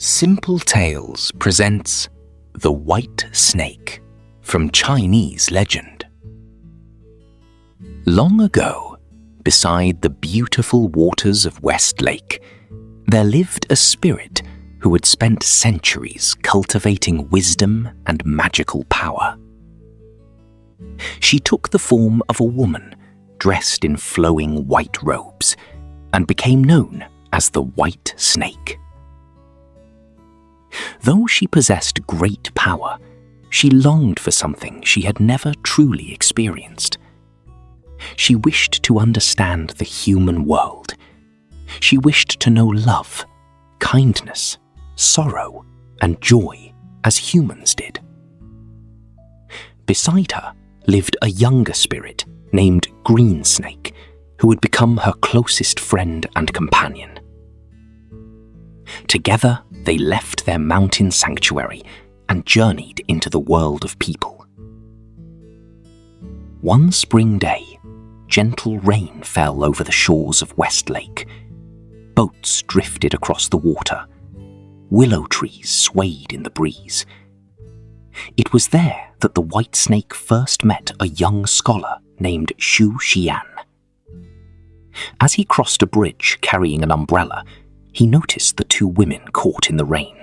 Simple Tales presents The White Snake from Chinese legend. Long ago, beside the beautiful waters of Westlake, there lived a spirit who had spent centuries cultivating wisdom and magical power. She took the form of a woman dressed in flowing white robes and became known as the White Snake. Though she possessed great power, she longed for something she had never truly experienced. She wished to understand the human world. She wished to know love, kindness, sorrow, and joy as humans did. Beside her lived a younger spirit named Green Snake, who had become her closest friend and companion. Together, they left their mountain sanctuary and journeyed into the world of people. One spring day, gentle rain fell over the shores of Westlake. Boats drifted across the water. Willow trees swayed in the breeze. It was there that the White Snake first met a young scholar named Xu Xian. As he crossed a bridge carrying an umbrella, he noticed the two women caught in the rain.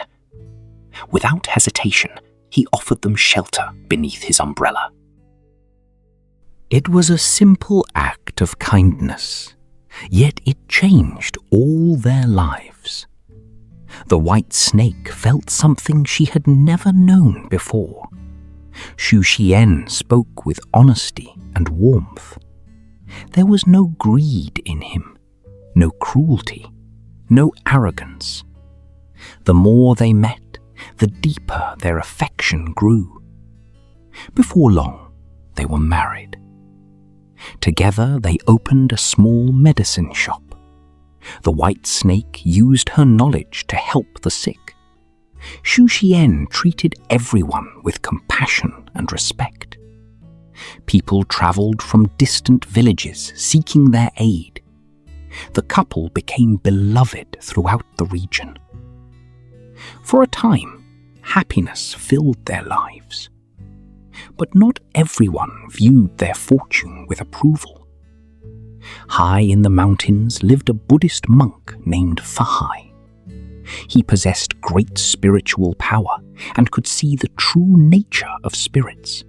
Without hesitation, he offered them shelter beneath his umbrella. It was a simple act of kindness, yet it changed all their lives. The White Snake felt something she had never known before. Xu Xian spoke with honesty and warmth. There was no greed in him, no cruelty, no arrogance. The more they met, the deeper their affection grew. Before long, they were married. Together, they opened a small medicine shop. The White Snake used her knowledge to help the sick. Xu Xian treated everyone with compassion and respect. People traveled from distant villages seeking their aid. The couple became beloved throughout the region. For a time, happiness filled their lives. But not everyone viewed their fortune with approval. High in the mountains lived a Buddhist monk named Fahai. He possessed great spiritual power and could see the true nature of spirits.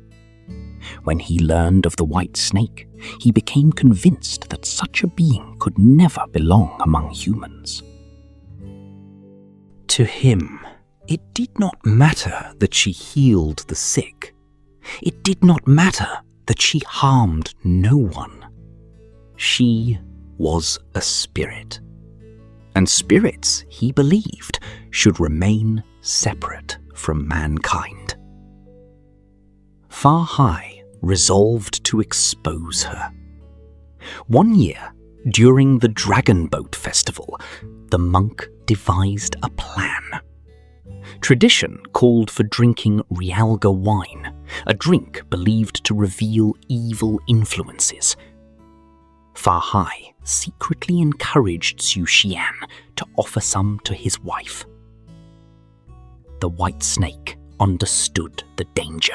When he learned of the White Snake, he became convinced that such a being could never belong among humans. To him, it did not matter that she healed the sick. It did not matter that she harmed no one. She was a spirit. And spirits, he believed, should remain separate from mankind. Fahai resolved to expose her. One year, during the Dragon Boat Festival, the monk devised a plan. Tradition called for drinking Realga wine, a drink believed to reveal evil influences. Fahai secretly encouraged Xu Xian to offer some to his wife. The White Snake understood the danger.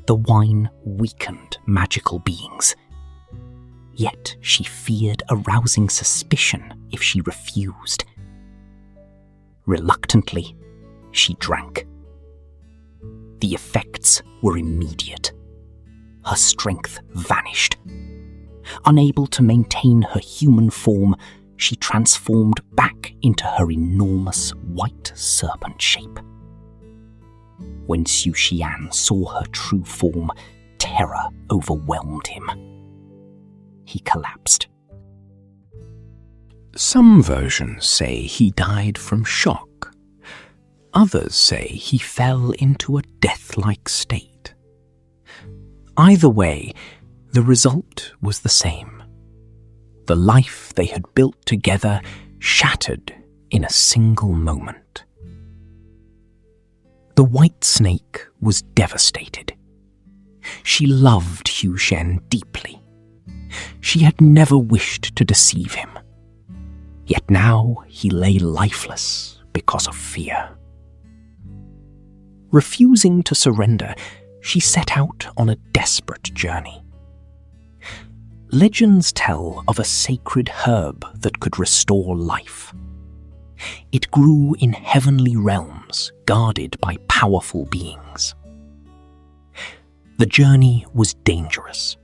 The wine weakened magical beings. Yet she feared arousing suspicion if she refused. Reluctantly, she drank. The effects were immediate. Her strength vanished. Unable to maintain her human form, she transformed back into her enormous white serpent shape. When Xu Xian saw her true form, terror overwhelmed him. He collapsed. Some versions say he died from shock. Others say he fell into a death-like state. Either way, the result was the same. The life they had built together shattered in a single moment. The White Snake was devastated. She loved Xu Xian deeply. She had never wished to deceive him. Yet now he lay lifeless, because of fear. Refusing to surrender, she set out on a desperate journey. Legends tell of a sacred herb that could restore life. It grew in heavenly realms, guarded by powerful beings. The journey was dangerous.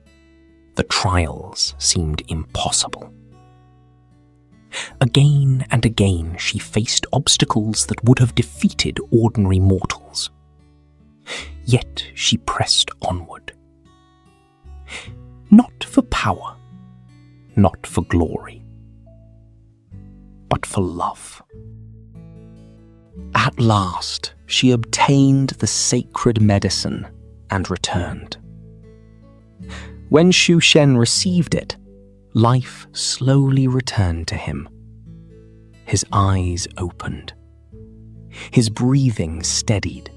The trials seemed impossible. Again and again she faced obstacles that would have defeated ordinary mortals. Yet she pressed onward. Not for power, not for glory, but for love. At last, she obtained the sacred medicine and returned. When Xu Xian received it, life slowly returned to him. His eyes opened. His breathing steadied.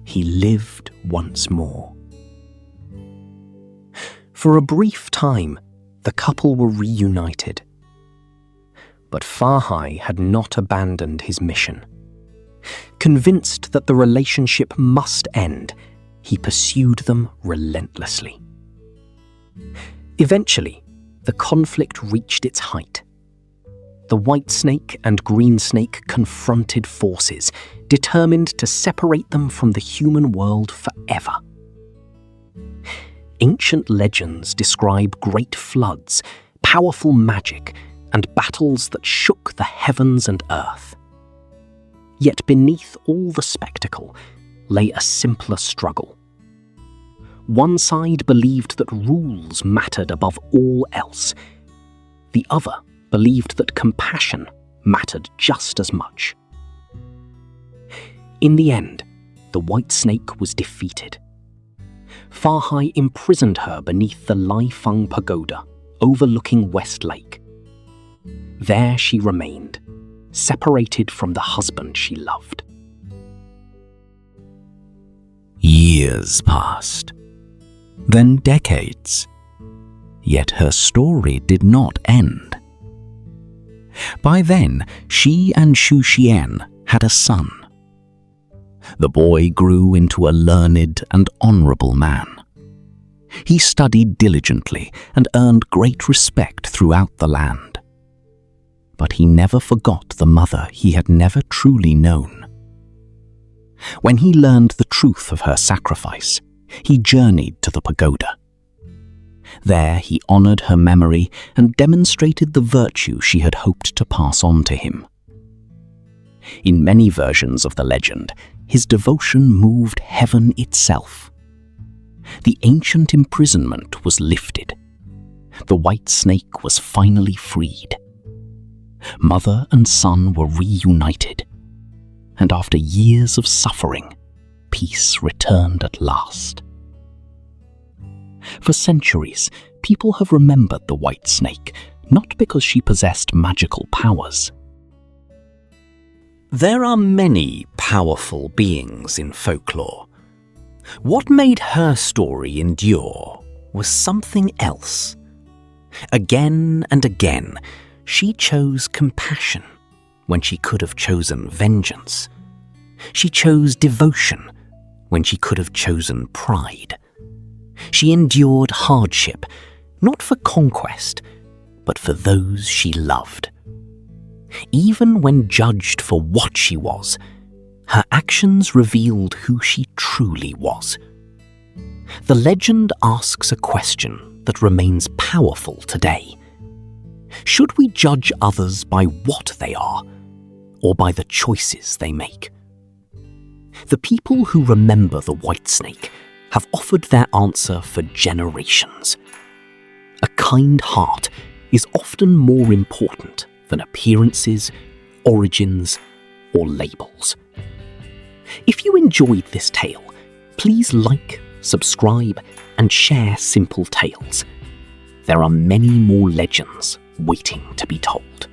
He lived once more. For a brief time, the couple were reunited. But Farhai had not abandoned his mission. Convinced that the relationship must end, he pursued them relentlessly. Eventually, the conflict reached its height. The white snake and green snake confronted forces, determined to separate them from the human world forever. Ancient legends describe great floods, powerful magic, and battles that shook the heavens and earth. Yet beneath all the spectacle lay a simpler struggle. One side believed that rules mattered above all else. The other believed that compassion mattered just as much. In the end, the white snake was defeated. Farhai imprisoned her beneath the Lai Feng Pagoda, overlooking West Lake. There she remained, separated from the husband she loved. Years passed, then decades, yet her story did not end. By then, she and Xu Xian had a son. The boy grew into a learned and honorable man. He studied diligently and earned great respect throughout the land. But he never forgot the mother he had never truly known. When he learned the truth of her sacrifice, he journeyed to the pagoda. There he honored her memory and demonstrated the virtue she had hoped to pass on to him. In many versions of the legend, his devotion moved heaven itself. The ancient imprisonment was lifted. The white snake was finally freed. Mother and son were reunited. And after years of suffering, peace returned at last. For centuries, people have remembered the white snake, not because she possessed magical powers. There are many powerful beings in folklore. What made her story endure was something else. Again and again, she chose compassion when she could have chosen vengeance. She chose devotion when she could have chosen pride. She endured hardship, not for conquest, but for those she loved. Even when judged for what she was, her actions revealed who she truly was. The legend asks a question that remains powerful today. Should we judge others by what they are, or by the choices they make? The people who remember the white snake have offered their answer for generations. A kind heart is often more important than appearances, origins, or labels. If you enjoyed this tale, please like, subscribe, and share Simple Tales. There are many more legends waiting to be told.